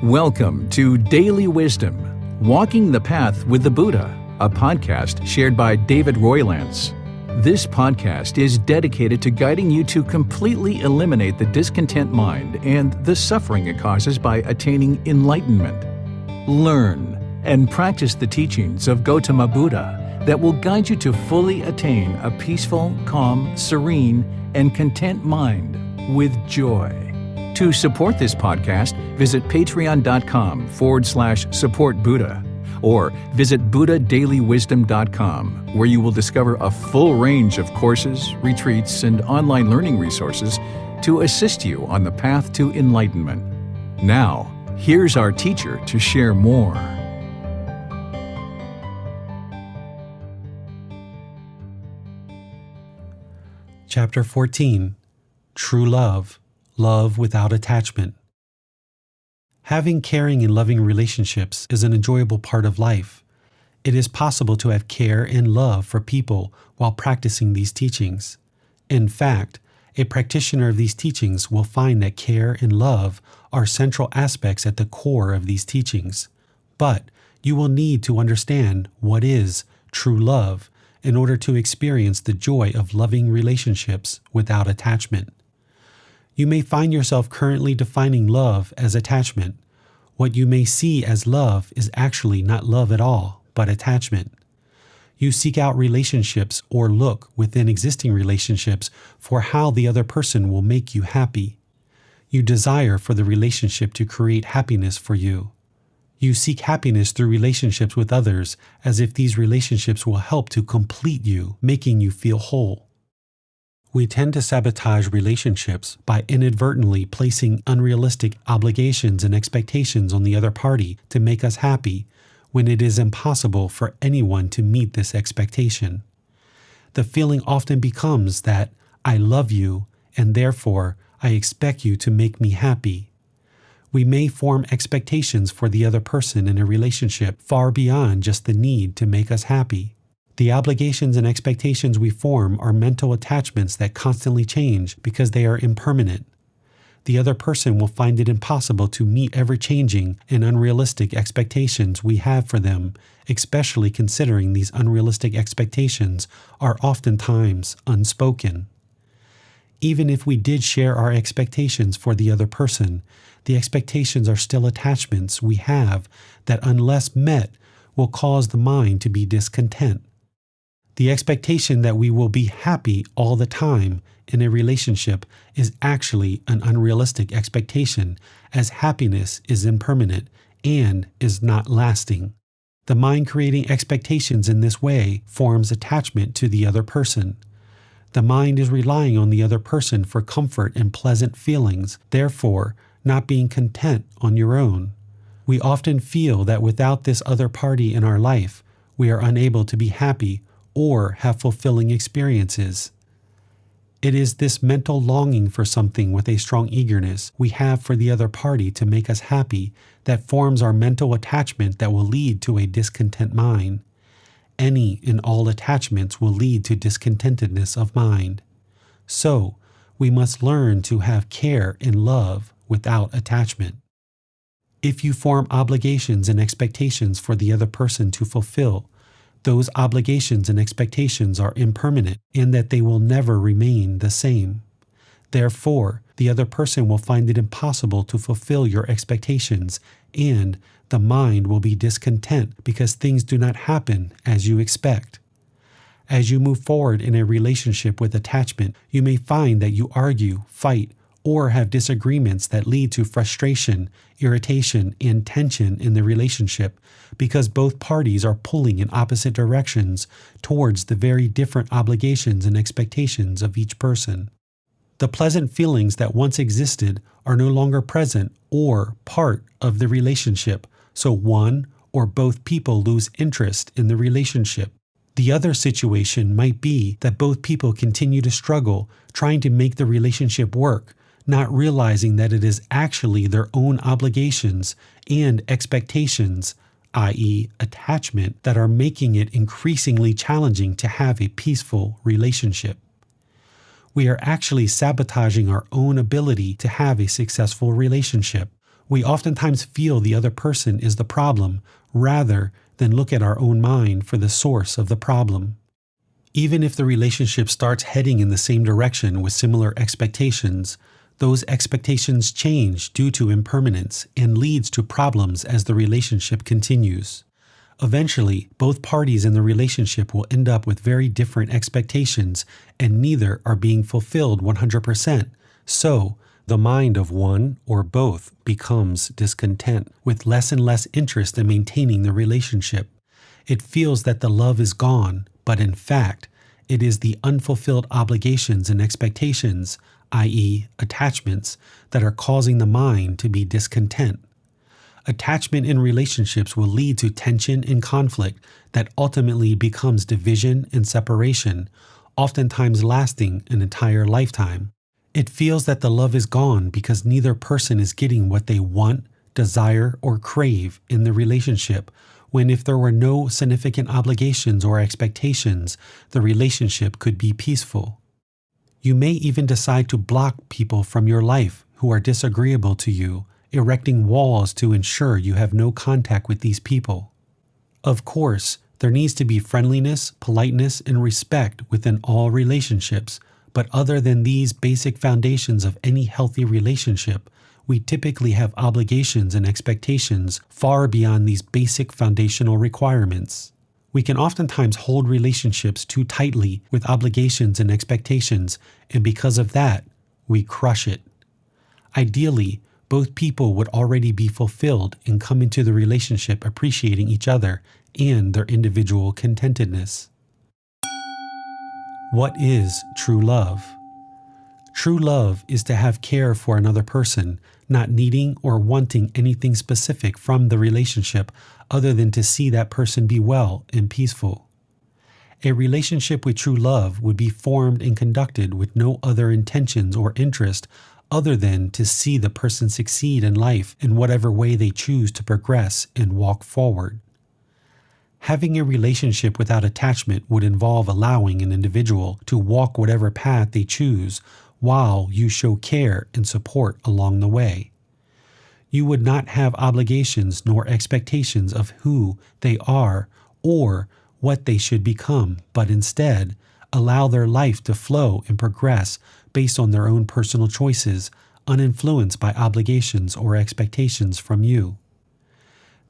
Welcome to Daily Wisdom, Walking the Path with the Buddha, a podcast shared by David Roylance. This podcast is dedicated to guiding you to completely eliminate the discontent mind and the suffering it causes by attaining enlightenment. Learn and practice the teachings of Gotama Buddha that will guide you to fully attain a peaceful, calm, serene, and content mind with joy. To support this podcast, visit patreon.com/supportbuddha or visit buddhadailywisdom.com, where you will discover a full range of courses, retreats, and online learning resources to assist you on the path to enlightenment. Now, here's our teacher to share more. Chapter 14. True Love. Love without attachment. Having caring and loving relationships is an enjoyable part of life. It is possible to have care and love for people while practicing these teachings. In fact, a practitioner of these teachings will find that care and love are central aspects at the core of these teachings. But you will need to understand what is true love in order to experience the joy of loving relationships without attachment. You may find yourself currently defining love as attachment. What you may see as love is actually not love at all, but attachment. You seek out relationships or look within existing relationships for how the other person will make you happy. You desire for the relationship to create happiness for you. You seek happiness through relationships with others as if these relationships will help to complete you, making you feel whole. We tend to sabotage relationships by inadvertently placing unrealistic obligations and expectations on the other party to make us happy, when it is impossible for anyone to meet this expectation. The feeling often becomes that I love you and therefore I expect you to make me happy. We may form expectations for the other person in a relationship far beyond just the need to make us happy. The obligations and expectations we form are mental attachments that constantly change because they are impermanent. The other person will find it impossible to meet ever-changing and unrealistic expectations we have for them, especially considering these unrealistic expectations are oftentimes unspoken. Even if we did share our expectations for the other person, the expectations are still attachments we have that, unless met, will cause the mind to be discontent. The expectation that we will be happy all the time in a relationship is actually an unrealistic expectation, as happiness is impermanent and is not lasting. The mind creating expectations in this way forms attachment to the other person. The mind is relying on the other person for comfort and pleasant feelings, therefore not being content on your own. We often feel that without this other party in our life, we are unable to be happy or have fulfilling experiences. It is this mental longing for something with a strong eagerness we have for the other party to make us happy that forms our mental attachment that will lead to a discontent mind. Any and all attachments will lead to discontentedness of mind. So, we must learn to have care and love without attachment. If you form obligations and expectations for the other person to fulfill, those obligations and expectations are impermanent in that they will never remain the same. Therefore, the other person will find it impossible to fulfill your expectations, and the mind will be discontent because things do not happen as you expect. As you move forward in a relationship with attachment, you may find that you argue, fight, or have disagreements that lead to frustration, irritation, and tension in the relationship because both parties are pulling in opposite directions towards the very different obligations and expectations of each person. The pleasant feelings that once existed are no longer present or part of the relationship, so one or both people lose interest in the relationship. The other situation might be that both people continue to struggle trying to make the relationship work, not realizing that it is actually their own obligations and expectations, i.e., attachment, that are making it increasingly challenging to have a peaceful relationship. We are actually sabotaging our own ability to have a successful relationship We oftentimes feel the other person is the problem rather than look at our own mind for the source of the problem. Even if the relationship starts heading in the same direction with similar expectations, those expectations change due to impermanence and leads to problems as the relationship continues. Eventually, both parties in the relationship will end up with very different expectations and neither are being fulfilled 100%. So, the mind of one or both becomes discontent, with less and less interest in maintaining the relationship. It feels that the love is gone, but in fact, it is the unfulfilled obligations and expectations, i.e., attachments, that are causing the mind to be discontent. Attachment in relationships will lead to tension and conflict that ultimately becomes division and separation, oftentimes lasting an entire lifetime. It feels that the love is gone because neither person is getting what they want, desire, or crave in the relationship, when if there were no significant obligations or expectations, the relationship could be peaceful. You may even decide to block people from your life who are disagreeable to you, erecting walls to ensure you have no contact with these people. Of course, there needs to be friendliness, politeness, and respect within all relationships, but other than these basic foundations of any healthy relationship, we typically have obligations and expectations far beyond these basic foundational requirements. We can oftentimes hold relationships too tightly with obligations and expectations, and because of that, we crush it. Ideally, both people would already be fulfilled and come into the relationship appreciating each other and their individual contentedness. What is true love? True love is to have care for another person, not needing or wanting anything specific from the relationship other than to see that person be well and peaceful. A relationship with true love would be formed and conducted with no other intentions or interest other than to see the person succeed in life in whatever way they choose to progress and walk forward. Having a relationship without attachment would involve allowing an individual to walk whatever path they choose while you show care and support along the way. You would not have obligations nor expectations of who they are or what they should become, but instead allow their life to flow and progress based on their own personal choices, uninfluenced by obligations or expectations from you.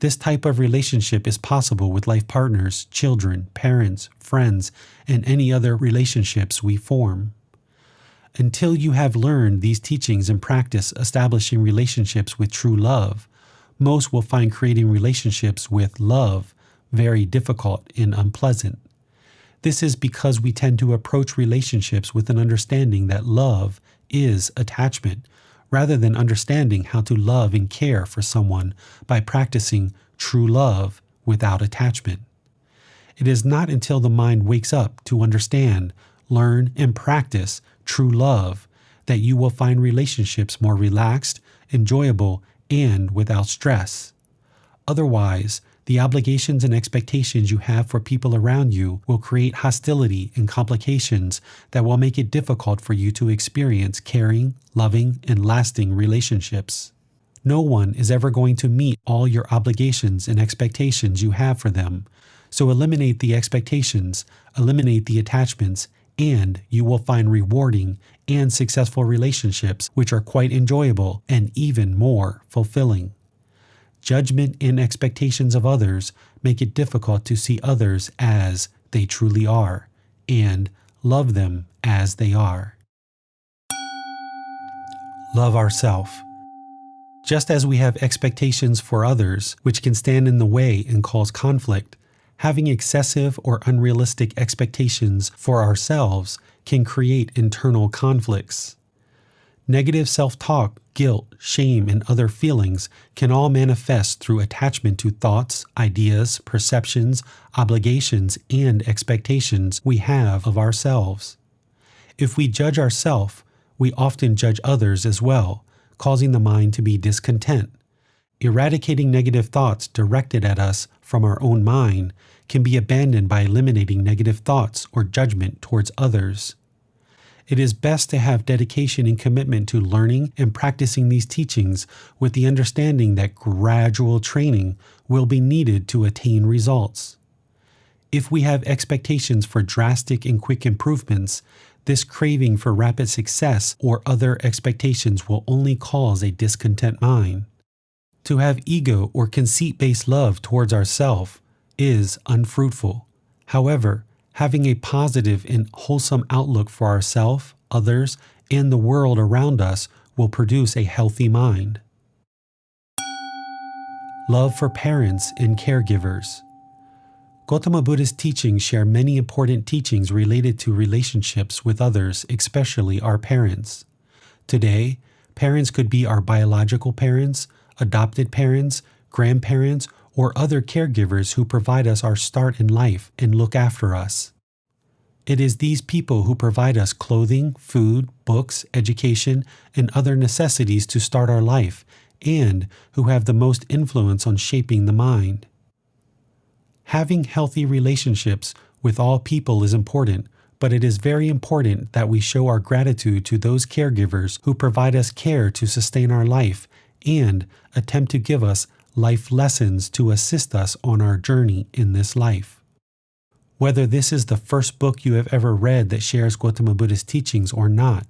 This type of relationship is possible with life partners, children, parents, friends, and any other relationships we form. Until you have learned these teachings and practice establishing relationships with true love, most will find creating relationships with love very difficult and unpleasant. This is because we tend to approach relationships with an understanding that love is attachment, rather than understanding how to love and care for someone by practicing true love without attachment. It is not until the mind wakes up to understand, learn, and practice true love that you will find relationships more relaxed, enjoyable, and without stress. Otherwise, the obligations and expectations you have for people around you will create hostility and complications that will make it difficult for you to experience caring, loving, and lasting relationships. No one is ever going to meet all your obligations and expectations you have for them, so eliminate the expectations, eliminate the attachments, and you will find rewarding and successful relationships which are quite enjoyable and even more fulfilling. Judgment and expectations of others make it difficult to see others as they truly are and love them as they are. Love ourself. Just as we have expectations for others, which can stand in the way and cause conflict, having excessive or unrealistic expectations for ourselves can create internal conflicts. Negative self-talk, guilt, shame, and other feelings can all manifest through attachment to thoughts, ideas, perceptions, obligations, and expectations we have of ourselves. If we judge ourselves, we often judge others as well, causing the mind to be discontent. Eradicating negative thoughts directed at us from our own mind can be abandoned by eliminating negative thoughts or judgment towards others. It is best to have dedication and commitment to learning and practicing these teachings with the understanding that gradual training will be needed to attain results. If we have expectations for drastic and quick improvements, this craving for rapid success or other expectations will only cause a discontent mind. To have ego or conceit-based love towards ourself is unfruitful. However, having a positive and wholesome outlook for ourselves, others, and the world around us will produce a healthy mind. Love for parents and caregivers. Gotama Buddha's teachings share many important teachings related to relationships with others, especially our parents. Today, parents could be our biological parents, adopted parents, grandparents, or other caregivers who provide us our start in life and look after us. It is these people who provide us clothing, food, books, education, and other necessities to start our life, and who have the most influence on shaping the mind. Having healthy relationships with all people is important, but it is very important that we show our gratitude to those caregivers who provide us care to sustain our life and attempt to give us life lessons to assist us on our journey in this life. Whether this is the first book you have ever read that shares Gotama Buddha's teachings or not,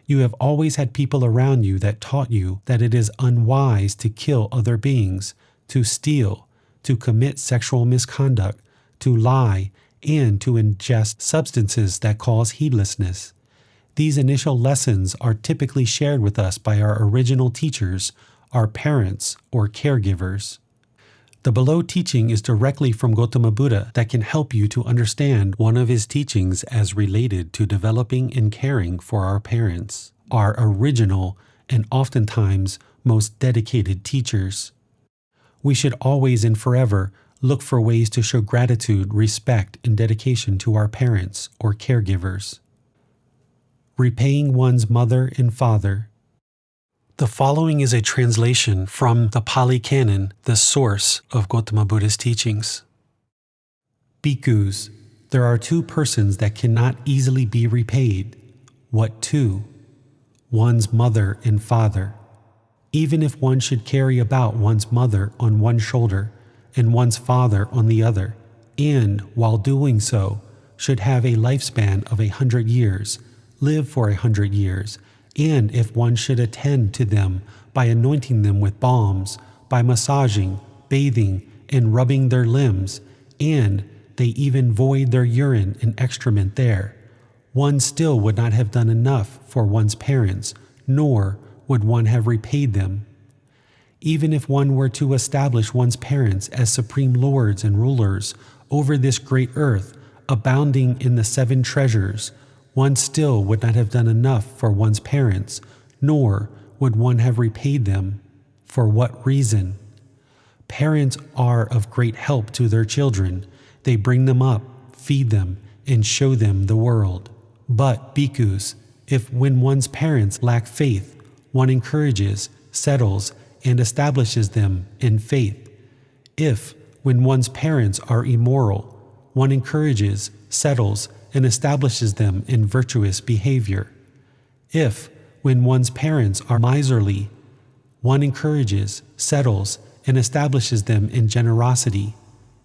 you have always had people around you that taught you that it is unwise to kill other beings, to steal, to commit sexual misconduct, to lie, and to ingest substances that cause heedlessness. These initial lessons are typically shared with us by our original teachers, our parents, or caregivers. The below teaching is directly from Gotama Buddha that can help you to understand one of his teachings as related to developing and caring for our parents, our original and oftentimes most dedicated teachers. We should always and forever look for ways to show gratitude, respect, and dedication to our parents or caregivers. Repaying one's mother and father. The following is a translation from the Pali Canon, the source of Gotama Buddha's teachings. Bhikkhus, there are two persons that cannot easily be repaid. What two? One's mother and father. Even if one should carry about one's mother on one shoulder and one's father on the other, and, while doing so, should have a lifespan of 100 years, live for 100 years, and if one should attend to them by anointing them with balms, by massaging, bathing, and rubbing their limbs, and they even void their urine and excrement there, one still would not have done enough for one's parents, nor would one have repaid them. Even if one were to establish one's parents as supreme lords and rulers over this great earth, abounding in the 7 treasures, one still would not have done enough for one's parents, nor would one have repaid them. For what reason? Parents are of great help to their children. They bring them up, feed them, and show them the world. But, bhikkhus, if when one's parents lack faith, one encourages, settles, and establishes them in faith. If, when one's parents are immoral, one encourages, settles, and establishes them in virtuous behavior. If, when one's parents are miserly, one encourages, settles, and establishes them in generosity.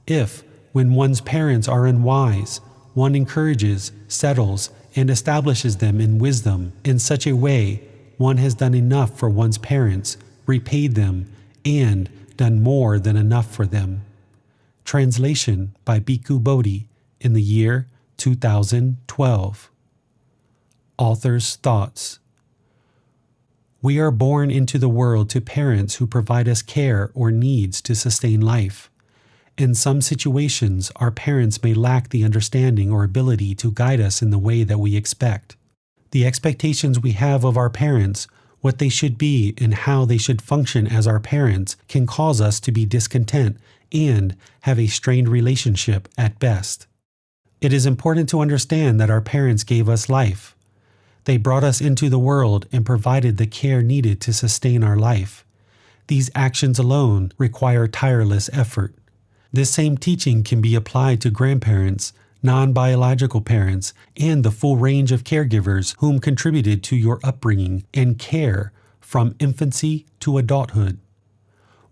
If, when one's parents are unwise, one encourages, settles, and establishes them in wisdom. In such a way, one has done enough for one's parents, repaid them, and done more than enough for them. Translation by Bhikkhu Bodhi in the year 2012. Author's thoughts. We are born into the world to parents who provide us care or needs to sustain life. In some situations, our parents may lack the understanding or ability to guide us in the way that we expect. The expectations we have of our parents, what they should be and how they should function as our parents, can cause us to be discontent and have a strained relationship at best. It is important to understand that our parents gave us life. They brought us into the world and provided the care needed to sustain our life. These actions alone require tireless effort. This same teaching can be applied to grandparents, non-biological parents, and the full range of caregivers whom contributed to your upbringing and care from infancy to adulthood.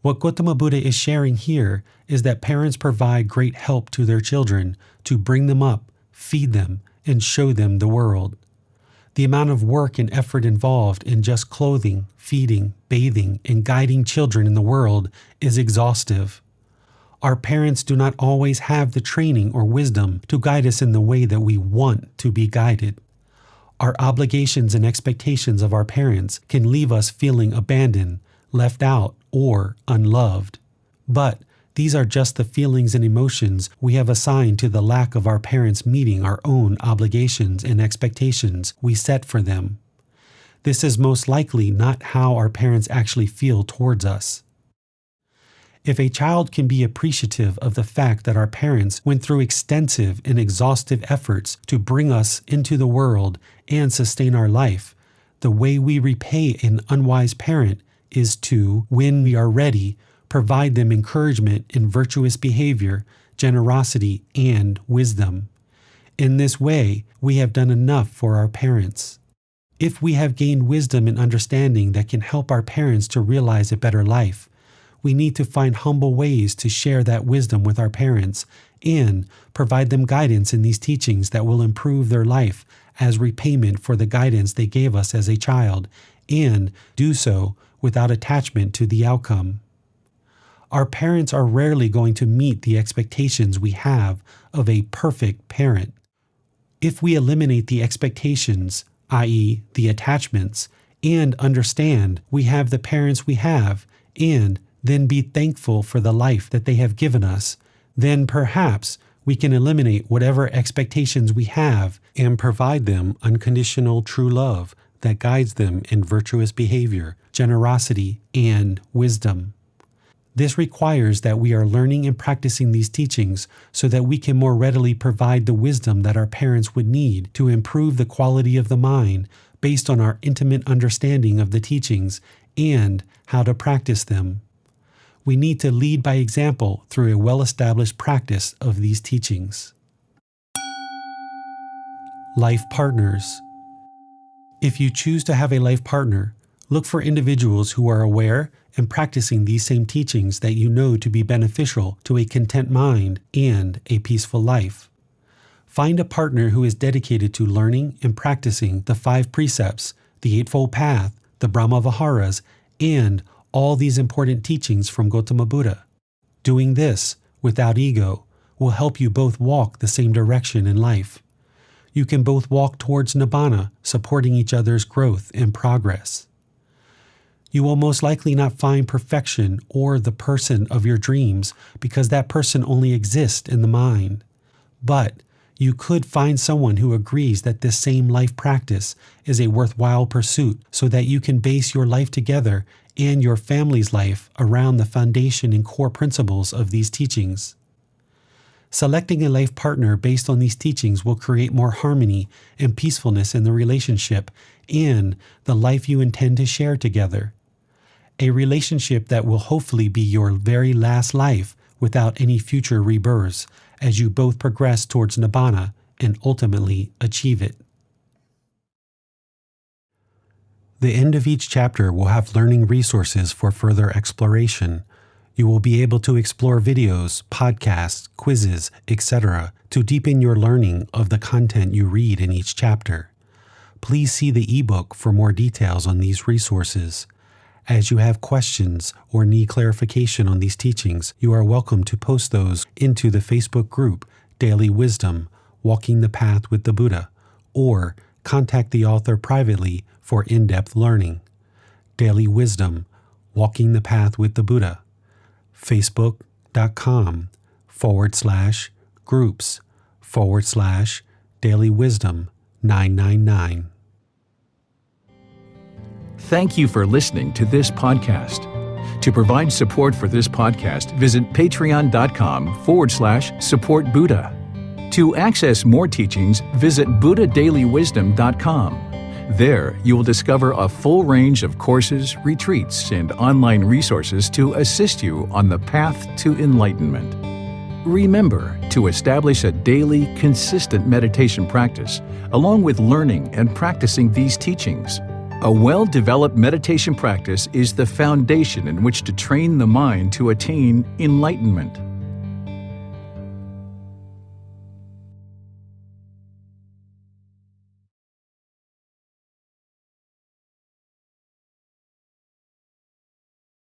What Gotama Buddha is sharing here is that parents provide great help to their children to bring them up, feed them, and show them the world. The amount of work and effort involved in just clothing, feeding, bathing, and guiding children in the world is exhaustive. Our parents do not always have the training or wisdom to guide us in the way that we want to be guided. Our obligations and expectations of our parents can leave us feeling abandoned, left out, or unloved. But these are just the feelings and emotions we have assigned to the lack of our parents meeting our own obligations and expectations we set for them. This is most likely not how our parents actually feel towards us. If a child can be appreciative of the fact that our parents went through extensive and exhaustive efforts to bring us into the world and sustain our life, the way we repay an unwise parent is to, when we are ready, provide them encouragement in virtuous behavior, generosity, and wisdom. In this way, we have done enough for our parents. If we have gained wisdom and understanding that can help our parents to realize a better life, we need to find humble ways to share that wisdom with our parents and provide them guidance in these teachings that will improve their life as repayment for the guidance they gave us as a child, and do so without attachment to the outcome. Our parents are rarely going to meet the expectations we have of a perfect parent. If we eliminate the expectations, i.e., the attachments, and understand we have the parents we have, and then be thankful for the life that they have given us, then perhaps we can eliminate whatever expectations we have and provide them unconditional true love that guides them in virtuous behavior, generosity, and wisdom. This requires that we are learning and practicing these teachings so that we can more readily provide the wisdom that our parents would need to improve the quality of the mind based on our intimate understanding of the teachings and how to practice them. We need to lead by example through a well-established practice of these teachings. Life partners. If you choose to have a life partner, look for individuals who are aware and practicing these same teachings that you know to be beneficial to a content mind and a peaceful life. Find a partner who is dedicated to learning and practicing the 5 precepts, the Eightfold Path, the Brahma Viharas, and all these important teachings from Gotama Buddha. Doing this without ego will help you both walk the same direction in life. You can both walk towards Nibbana, supporting each other's growth and progress. You will most likely not find perfection or the person of your dreams because that person only exists in the mind. But you could find someone who agrees that this same life practice is a worthwhile pursuit so that you can base your life together and your family's life around the foundation and core principles of these teachings. Selecting a life partner based on these teachings will create more harmony and peacefulness in the relationship and the life you intend to share together. A relationship that will hopefully be your very last life without any future rebirths as you both progress towards Nibbana and ultimately achieve it. The end of each chapter will have learning resources for further exploration. You will be able to explore videos, podcasts, quizzes, etc. to deepen your learning of the content you read in each chapter. Please see the ebook for more details on these resources. As you have questions or need clarification on these teachings, you are welcome to post those into the Facebook group Daily Wisdom, Walking the Path with the Buddha, or contact the author privately for in-depth learning. Daily Wisdom, Walking the Path with the Buddha. Facebook.com/groups/Daily Wisdom 999. Thank you for listening to this podcast. To provide support for this podcast, visit patreon.com/support Buddha. To access more teachings, visit buddhadailywisdom.com. There, you will discover a full range of courses, retreats, and online resources to assist you on the path to enlightenment. Remember to establish a daily, consistent meditation practice, along with learning and practicing these teachings. A well-developed meditation practice is the foundation in which to train the mind to attain enlightenment.